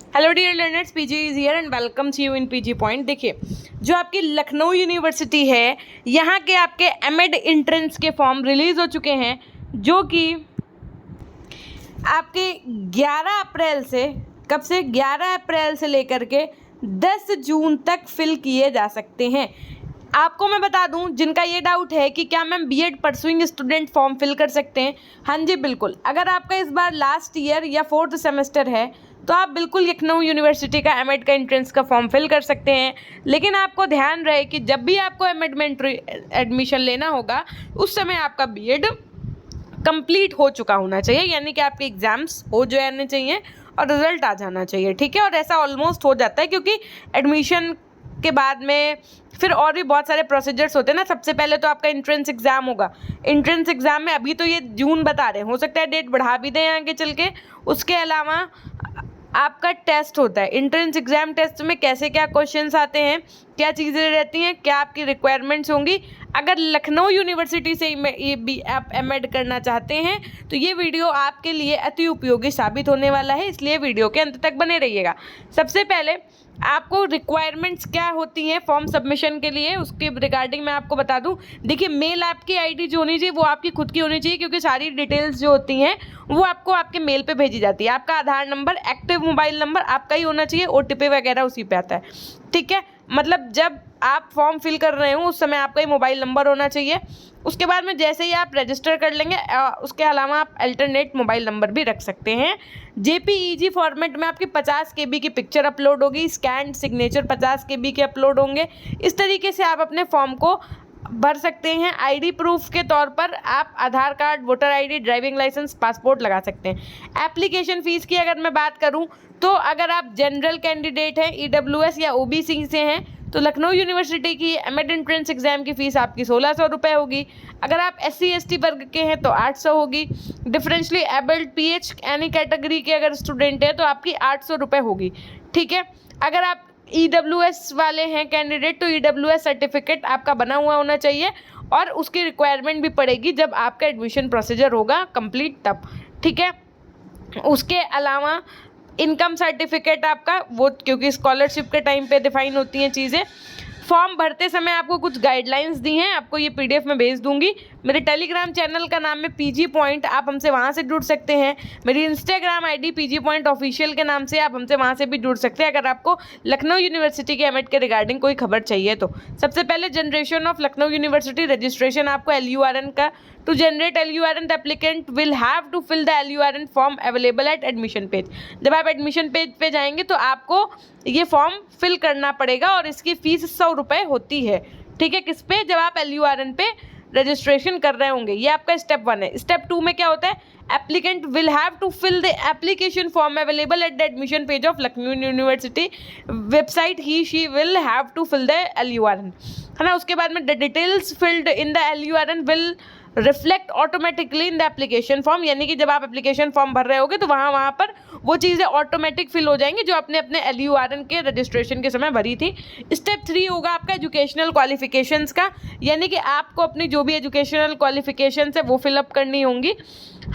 Hello dear learners, PG is here and welcome to you in PG point. देखिए, जो आपकी Lucknow university है, यहाँ के आपके एमएड एंट्रेंस के फॉर्म रिलीज़ हो चुके हैं, जो कि आपके 11 अप्रैल से, कब से 11 अप्रैल से लेकर के 10 जून तक फिल किए जा सकते हैं। आपको मैं बता दूं, जिनका ये डाउट है कि क्या ma'am BEd pursuing student form fill कर सकते हैं, हाँ जी बिल्कुल। अगर आपका इस बार लास्ट ईयर या 4th सेमेस्टर है तो आप बिल्कुल लखनऊ यूनिवर्सिटी का एमएड का एंट्रेंस का फॉर्म फिल कर सकते हैं। लेकिन आपको ध्यान रहे कि जब भी आपको एमएड में एडमिशन लेना होगा, उस समय आपका बीएड कंप्लीट हो चुका होना चाहिए, यानी कि आपके एग्ज़ाम्स हो जाने चाहिए और रिजल्ट आ जाना चाहिए, ठीक है। और ऐसा ऑलमोस्ट हो जाता है, क्योंकि एडमिशन के बाद में फिर और भी बहुत सारे प्रोसीजर्स होते हैं ना। सबसे पहले तो आपका एंट्रेंस एग्ज़ाम होगा। एंट्रेंस एग्ज़ाम में अभी तो ये जून बता रहे हैं, हो सकता है डेट बढ़ा भी दें आगे चल के। उसके अलावा आपका टेस्ट होता है। एंट्रेंस एग्ज़ाम टेस्ट में कैसे क्या क्वेश्चंस आते हैं, क्या चीज़ें रहती हैं, क्या आपकी रिक्वायरमेंट्स होंगी। अगर लखनऊ यूनिवर्सिटी से ये भी आप एमएड करना चाहते हैं तो ये वीडियो आपके लिए अति उपयोगी साबित होने वाला है, इसलिए वीडियो के अंत तक बने रहिएगा। सबसे पहले आपको रिक्वायरमेंट्स क्या होती हैं फॉर्म सबमिशन के लिए, उसके रिगार्डिंग मैं आपको बता दूं। देखिए, मेल आपकी आईडी जो होनी चाहिए वो आपकी खुद की होनी चाहिए, क्योंकि सारी डिटेल्स जो होती हैं वो आपको आपके मेल पे भेजी जाती है। आपका आधार नंबर, एक्टिव मोबाइल नंबर आपका ही होना चाहिए, ओटीपी वगैरह उसी पे आता है, ठीक है। मतलब जब आप फॉर्म फिल कर रहे हो उस समय आपका ही मोबाइल नंबर होना चाहिए। उसके बाद में जैसे ही आप रजिस्टर कर लेंगे, उसके अलावा आप अल्टरनेट मोबाइल नंबर भी रख सकते हैं। जेपीईजी फॉर्मेट में आपकी 50 KB की पिक्चर अपलोड होगी, स्कैन सिग्नेचर 50 KB के अपलोड होंगे। इस तरीके से आप अपने फॉर्म को भर सकते हैं। आईडी प्रूफ के तौर पर आप Aadhaar card, voter ID, driving licence, passport लगा सकते हैं। एप्लीकेशन फ़ीस की अगर मैं बात करूं तो अगर आप जनरल कैंडिडेट हैं, ईडब्ल्यूएस या ओबीसी से हैं, तो लखनऊ यूनिवर्सिटी की एमएड एंट्रेंस एग्जाम की फ़ीस आपकी 1600 रुपये होगी। अगर आप SC/ST वर्ग के हैं तो 800 होगी। डिफरेंशली एबल्ड PH एनी कैटेगरी के अगर स्टूडेंट है तो आपकी 800 रुपये होगी, ठीक है। अगर आप EWS वाले हैं कैंडिडेट, तो EWS सर्टिफिकेट आपका बना हुआ होना चाहिए और उसकी रिक्वायरमेंट भी पड़ेगी जब आपका एडमिशन प्रोसीजर होगा कंप्लीट तब, ठीक है। उसके अलावा इनकम सर्टिफिकेट आपका, वो क्योंकि स्कॉलरशिप के टाइम पे डिफाइन होती हैं चीज़ें। फॉर्म भरते समय आपको कुछ गाइडलाइंस दी हैं, आपको ये PDF में भेज दूंगी। मेरे टेलीग्राम चैनल का नाम है PG पॉइंट, आप हमसे वहाँ से जुड़ सकते हैं। मेरी Instagram ID PG point official के नाम से, आप हमसे वहाँ से भी जुड़ सकते हैं अगर आपको लखनऊ यूनिवर्सिटी के एमएड के रिगार्डिंग कोई खबर चाहिए तो। सबसे पहले generation of Lucknow university registration आपको LURN का, to generate LURN the applicant will have to fill the LURN form available at admission page. जब आप एडमिशन पेज पे जाएंगे तो आपको ये फॉर्म फिल करना पड़ेगा और इसकी फ़ीस 100 रुपये होती है, ठीक है। किस पे? जब आप LURN पे रजिस्ट्रेशन कर रहे होंगे। ये आपका स्टेप 1 है। स्टेप 2 में क्या होता है? Applicant will have to fill the application form available at the admission page of Lucknow university website. He she will have to fill the LURN, है ना। उसके बाद में the details filled in the LURN will reflect automatically in the application form, यानी कि जब आप application form भर रहे होगे तो वहाँ पर वो चीज़ें ऑटोमेटिक फिल हो जाएंगी जो आपने अपने LURN के रजिस्ट्रेशन के समय भरी थी। स्टेप 3 होगा आपका एजुकेशनल क्वालिफिकेशंस का, यानी कि आपको अपनी जो भी एजुकेशनल क्वालिफिकेशंस है वो फिलअप करनी होंगी,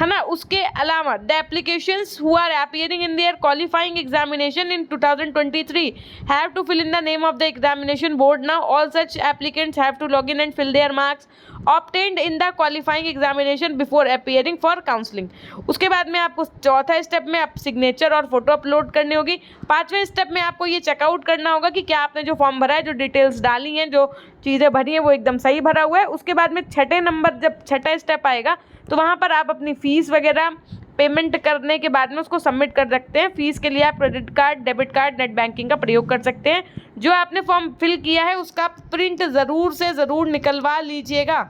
है ना। उसके अलावा the applications who are appearing in their qualifying examination in 2023 have to fill in the name of the examination board now. All such applicants have to log in and fill their marks obtained in the qualifying examination before appearing for counselling. उसके बाद में आपको चौथा step में आप signature और photo upload करनी होगी। 5वें स्टेप में आपको ये चेकआउट करना होगा कि क्या आपने जो फॉर्म भरा है, जो डिटेल्स डाली हैं, जो चीज़ें भरी हैं वो एकदम सही भरा हुआ है। उसके बाद में जब छठा स्टेप आएगा तो वहाँ पर आप अपनी फ़ीस वगैरह पेमेंट करने के बाद में उसको सबमिट कर सकते हैं। फ़ीस के लिए आप credit card, debit card, net banking का प्रयोग कर सकते हैं। जो आपने फॉर्म फिल किया है उसका प्रिंट ज़रूर से ज़रूर निकलवा लीजिएगा,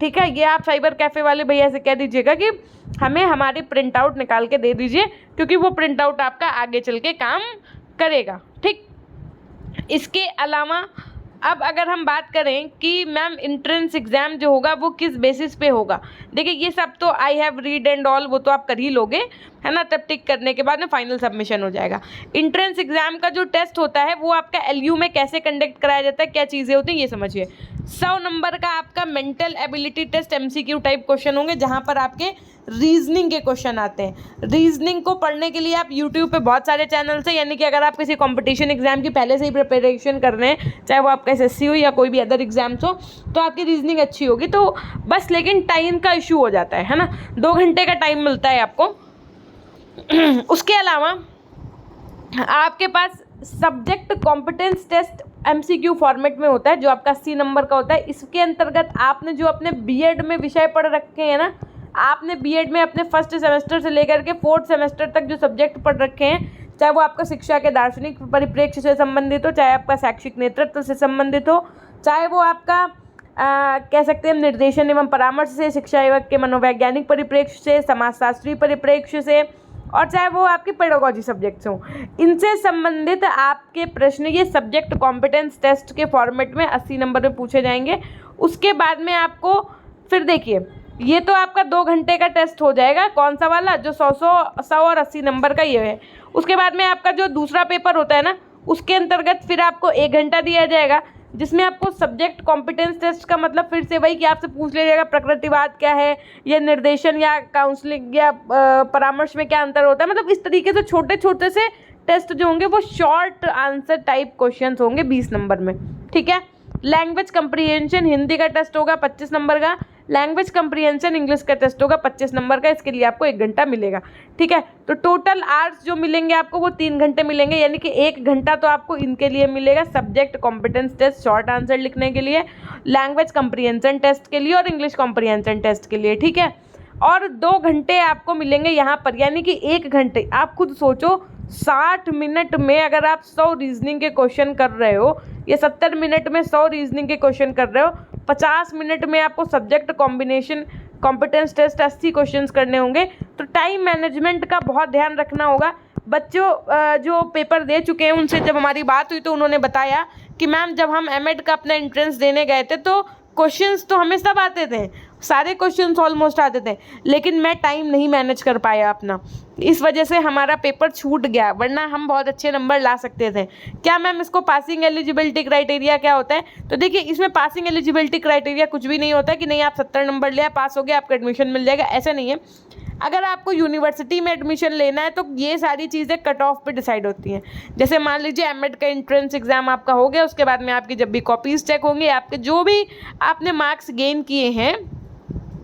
ठीक है। ये आप साइबर कैफ़े वाले भैया से कह दीजिएगा कि हमें हमारी प्रिंट आउट निकाल के दे दीजिए, क्योंकि वो प्रिंट आउट आपका आगे चल के काम करेगा, ठीक। इसके अलावा अब अगर हम बात करें कि मैम एंट्रेंस एग्ज़ाम जो होगा वो किस बेसिस पे होगा, देखिए ये सब तो I have read and all वो तो आप कर ही लोगे, है ना। तब टिक करने के बाद में फाइनल सबमिशन हो जाएगा। एंट्रेंस एग्ज़ाम का जो टेस्ट होता है वो आपका LU में कैसे कंडक्ट कराया जाता है, क्या चीज़ें होती हैं ये समझिए। 100 नंबर का आपका mental ability test MCQ type question होंगे, जहाँ पर आपके रीजनिंग के क्वेश्चन आते हैं। रीजनिंग को पढ़ने के लिए आप यूट्यूब पे बहुत सारे चैनल्स हैं, यानी कि अगर आप किसी कंपटीशन एग्जाम की पहले से ही प्रिपरेशन कर रहे हैं, चाहे वो आपका एसएससी हो या कोई भी अदर एग्जाम्स हो, तो आपकी रीजनिंग अच्छी होगी। तो बस लेकिन टाइम का इशू हो जाता है ना, 2 घंटे का टाइम मिलता है आपको। उसके अलावा आपके पास subject competence test MCQ format में होता है, जो आपका 80 नंबर का होता है। इसके अंतर्गत आपने जो अपने बीएड में विषय पढ़ रखे हैं ना, आपने बीएड में अपने फर्स्ट सेमेस्टर से लेकर के 4th सेमेस्टर तक जो सब्जेक्ट पढ़ रखे हैं, चाहे वो आपका शिक्षा के दार्शनिक परिप्रेक्ष्य से संबंधित हो, चाहे आपका शैक्षिक नेतृत्व से संबंधित हो, चाहे वो आपका कह सकते हैं निर्देशन एवं परामर्श से, शिक्षा एवं के मनोवैज्ञानिक परिप्रेक्ष्य से, समाजशास्त्री परिप्रेक्ष्य से, और चाहे वो आपके पेडागोजी सब्जेक्ट्स हों, इनसे संबंधित आपके प्रश्न ये सब्जेक्ट कॉम्पिटेंस टेस्ट के फॉर्मेट में 80 नंबर में पूछे जाएंगे। उसके बाद में आपको फिर देखिए, ये तो आपका 2 घंटे का टेस्ट हो जाएगा, कौन सा वाला, जो 100 और 80 नंबर का ये है। उसके बाद में आपका जो दूसरा पेपर होता है ना, उसके अंतर्गत फिर आपको 1 घंटा दिया जाएगा, जिसमें आपको सब्जेक्ट कॉम्पिटेंस टेस्ट का मतलब फिर से वही कि आपसे पूछ लिया जाएगा प्रकृतिवाद क्या है, या निर्देशन या काउंसलिंग या परामर्श में क्या अंतर होता है। मतलब इस तरीके से छोटे छोटे से टेस्ट जो होंगे वो शॉर्ट आंसर टाइप क्वेश्चंस होंगे 20 नंबर में, ठीक है। लैंग्वेज कंप्रीहेंशन हिंदी का टेस्ट होगा 25 नंबर का, लैंग्वेज कंप्रीहेंशन इंग्लिश का टेस्ट होगा 25 नंबर का। इसके लिए आपको 1 घंटा मिलेगा, ठीक है। तो टोटल आवर्स जो मिलेंगे आपको वो 3 घंटे मिलेंगे, यानी कि 1 घंटा तो आपको इनके लिए मिलेगा, subject competence test short answer लिखने के लिए, लैंग्वेज कंप्रीहेंशन टेस्ट के लिए और इंग्लिश कंप्रीहेंशन टेस्ट के लिए, ठीक है। और 2 घंटे आपको मिलेंगे यहाँ पर, यानी कि 1 घंटे। आप खुद सोचो 60 मिनट में अगर आप 100 रीजनिंग के क्वेश्चन कर रहे हो, या 70 मिनट में 100 रीजनिंग के क्वेश्चन कर रहे हो, 50 मिनट में आपको subject combination competence test 80 questions करने होंगे। तो टाइम मैनेजमेंट का बहुत ध्यान रखना होगा। बच्चों जो पेपर दे चुके हैं उनसे जब हमारी बात हुई तो उन्होंने बताया कि मैम जब हम एमएड का अपना एंट्रेंस देने गए थे तो क्वेश्चंस तो हमें सब आते थे, सारे क्वेश्चंस ऑलमोस्ट आते थे, लेकिन मैं टाइम नहीं मैनेज कर पाया अपना, इस वजह से हमारा पेपर छूट गया, वरना हम बहुत अच्छे नंबर ला सकते थे। क्या मैम इसको पासिंग एलिजिबिलिटी क्राइटेरिया क्या होता है? तो देखिए इसमें पासिंग एलिजिबिलिटी क्राइटेरिया कुछ भी नहीं होता है कि नहीं आप 70 नंबर लिया पास हो गया आपका एडमिशन मिल जाएगा, ऐसा नहीं है। अगर आपको यूनिवर्सिटी में एडमिशन लेना है तो ये सारी चीज़ें कट ऑफ पे डिसाइड होती हैं। जैसे मान लीजिए एमएड का एंट्रेंस एग्जाम आपका हो गया, उसके बाद में आपकी जब भी कॉपीज़ चेक होंगी, आपके जो भी आपने मार्क्स गेन किए हैं,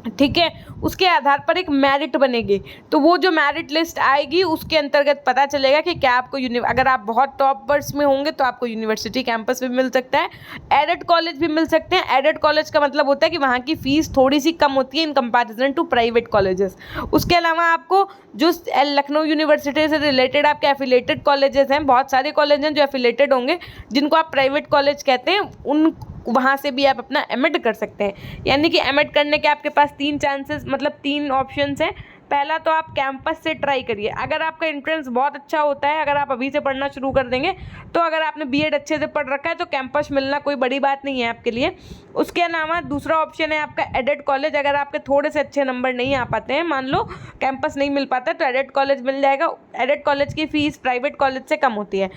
ठीक है, उसके आधार पर एक मेरिट बनेगी। तो वो जो मेरिट लिस्ट आएगी उसके अंतर्गत पता चलेगा कि क्या आपको अगर आप बहुत टॉपर्स में होंगे तो आपको यूनिवर्सिटी कैंपस भी मिल सकता है, एडेड कॉलेज भी मिल सकते हैं। एडेड कॉलेज का मतलब होता है कि वहाँ की फ़ीस थोड़ी सी कम होती है in comparison to private colleges. उसके अलावा आपको जो लखनऊ यूनिवर्सिटी से रिलेटेड आपके एफिलेटेड कॉलेजेस हैं, बहुत सारे कॉलेज हैं जो एफिलेटेड होंगे जिनको आप प्राइवेट कॉलेज कहते हैं, उन वहाँ से भी आप अपना एमएड कर सकते हैं। यानी कि एमएड करने के आपके पास 3 चांसेस, मतलब 3 ऑप्शंस हैं। पहला तो आप कैंपस से ट्राई करिए, अगर आपका एंट्रेंस बहुत अच्छा होता है, अगर आप अभी से पढ़ना शुरू कर देंगे तो अगर आपने बीएड अच्छे से पढ़ रखा है तो कैंपस मिलना कोई बड़ी बात नहीं है आपके लिए। उसके अलावा दूसरा ऑप्शन है आपका एडेड कॉलेज। अगर आपके थोड़े से अच्छे नंबर नहीं आ पाते हैं, मान लो कैंपस नहीं मिल पाता तो एडेड कॉलेज मिल जाएगा। एडेड कॉलेज की फ़ीस प्राइवेट कॉलेज से कम होती है।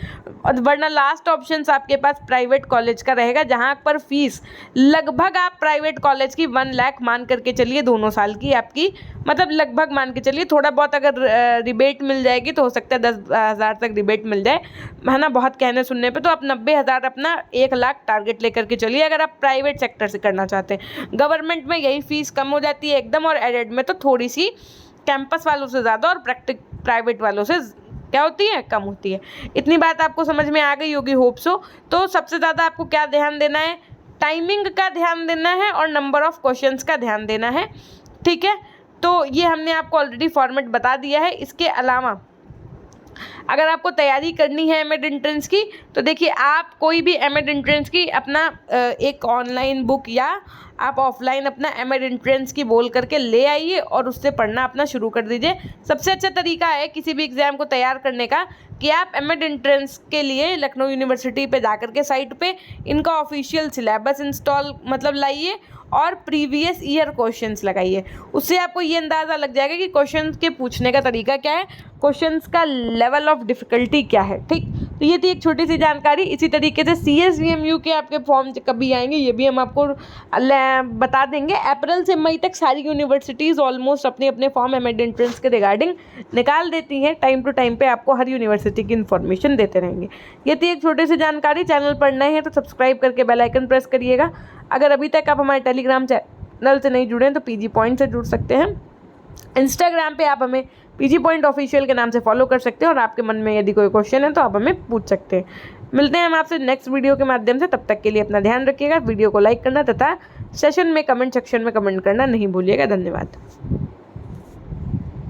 और वरना लास्ट ऑप्शन आपके पास प्राइवेट कॉलेज का रहेगा, जहाँ पर फीस लगभग आप प्राइवेट कॉलेज की 1 लाख मान करके चलिए, दोनों साल की आपकी, मतलब लगभग मान के चलिए। थोड़ा बहुत अगर रिबेट मिल जाएगी तो हो सकता है 10,000 तक रिबेट मिल जाए, है ना, बहुत कहने सुनने पे। तो आप 90,000 अपना 1 लाख टारगेट लेकर के चलिए अगर आप प्राइवेट सेक्टर से करना चाहते हैं। गवर्नमेंट में यही फीस कम हो जाती है एकदम, और एडेड में तो थोड़ी सी कैंपस वालों से ज़्यादा और प्राइवेट वालों से क्या होती है, कम होती है। इतनी बात आपको समझ में आ गई होगी, होप सो। तो सबसे ज़्यादा आपको क्या ध्यान देना है, टाइमिंग का ध्यान देना है और नंबर ऑफ़ क्वेश्चंस का ध्यान देना है, ठीक है। तो ये हमने आपको ऑलरेडी फॉर्मेट बता दिया है। इसके अलावा अगर आपको तैयारी करनी है एमएड एंट्रेंस की, तो देखिए आप कोई भी एमएड एंट्रेंस की अपना एक ऑनलाइन बुक या आप ऑफलाइन अपना एमएड एंट्रेंस की बोल करके ले आइए और उससे पढ़ना अपना शुरू कर दीजिए। सबसे अच्छा तरीका है किसी भी एग्ज़ाम को तैयार करने का कि आप एमएड एंट्रेंस के लिए लखनऊ यूनिवर्सिटी पे जाकर के साइट पे इनका ऑफिशियल सिलेबस इंस्टॉल मतलब लाइए और प्रीवियस ईयर क्वेश्चंस लगाइए। उससे आपको ये अंदाज़ा लग जाएगा कि क्वेश्चंस के पूछने का तरीका क्या है, क्वेश्चंस का लेवल ऑफ डिफ़िकल्टी क्या है, ठीक। तो ये थी एक छोटी सी जानकारी। इसी तरीके से CSVMU के आपके फॉर्म कभी आएंगे ये भी हम आपको बता देंगे। अप्रैल से मई तक सारी यूनिवर्सिटीज़ ऑलमोस्ट अपने अपने फॉर्म एमएड एंट्रेंस के रिगार्डिंग निकाल देती हैं। टाइम टू टाइम पे आपको हर यूनिवर्सिटी की इन्फॉर्मेशन देते रहेंगे। ये थी एक छोटी सी जानकारी। चैनल पर नए हैं तो सब्सक्राइब करके बेल आइकन प्रेस करिएगा। अगर अभी तक आप हमारे टेलीग्राम चैनल से नहीं जुड़े हैं तो PG पॉइंट से जुड़ सकते हैं। इंस्टाग्राम पे आप हमें PG पॉइंट ऑफिशियल के नाम से फॉलो कर सकते हैं और आपके मन में यदि कोई क्वेश्चन है तो आप हमें पूछ सकते हैं। मिलते हैं हम आपसे नेक्स्ट वीडियो के माध्यम से। तब तक के लिए अपना ध्यान रखिएगा। वीडियो को लाइक करना तथा सेशन में कमेंट सेक्शन में कमेंट करना नहीं भूलिएगा। धन्यवाद।